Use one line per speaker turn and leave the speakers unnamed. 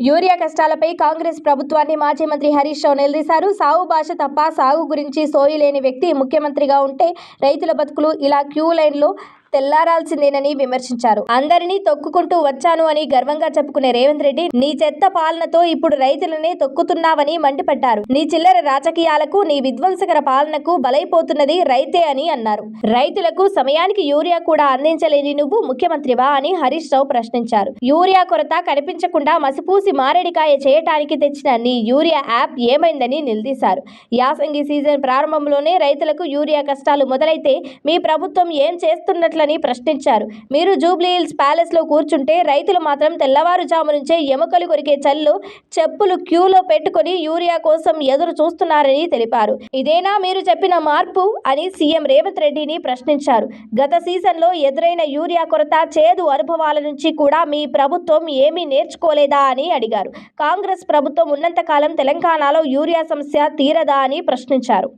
Urea కష్టాలపై Congress ప్రభుత్వాన్ని మాజీ మంత్రి హరీష్ రావు నిలదీశారు. సాగు భాష తప్ప సాగు గురించి సోయి లేని వ్యక్తి ముఖ్యమంత్రిగా ఉంటే రైతుల బతుకులు ఇలా క్యూ లైన్లో తెల్లారాల్సిందేనని విమర్శించారు. అందరినీ తొక్కుకుంటూ వచ్చాను అని గర్వంగా చెప్పుకునే రేవంత్ రెడ్డి నీ చెత్త పాలనతో ఇప్పుడు రైతులనే తొక్కుతున్నావని మండిపడ్డారు. నీ చిల్లర రాజకీయాలకు, నీ విధ్వంసకర పాలనకు బలైపోతున్నది రైతే అని అన్నారు. రైతులకు సమయానికి యూరియా కూడా అందించలేని నువ్వు ముఖ్యమంత్రివా అని హరీష్ రావు ప్రశ్నించారు. యూరియా కొరత కనిపించకుండా మసిపూసి మారేడికాయ చేయటానికి తెచ్చిన నీ యూరియా యాప్ ఏమైందని నిలదీశారు. యాసంగి సీజన్ ప్రారంభంలోనే రైతులకు యూరియా కష్టాలు మొదలైతే మీ ప్రభుత్వం ఏం చేస్తున్నట్లు ప్రశ్నించారు. మీరు జూబ్లీహిల్స్ ప్యాలెస్ లో కూర్చుంటే రైతులు మాత్రం తెల్లవారుజాము నుంచే ఎముకలు కొరికే చల్లో చెప్పులు క్యూలో పెట్టుకుని యూరియా కోసం ఎదురు చూస్తున్నారని తెలిపారు. ఇదేనా మీరు చెప్పిన మార్పు అని సీఎం రేవంత్ రెడ్డిని ప్రశ్నించారు. గత సీజన్లో ఎదురైన యూరియా కొరత, చేదు అనుభవాల నుంచి కూడా మీ ప్రభుత్వం ఏమీ నేర్చుకోలేదా అని అడిగారు. కాంగ్రెస్ ప్రభుత్వం ఉన్నంతకాలం తెలంగాణలో యూరియా సమస్య తీరదా అని ప్రశ్నించారు.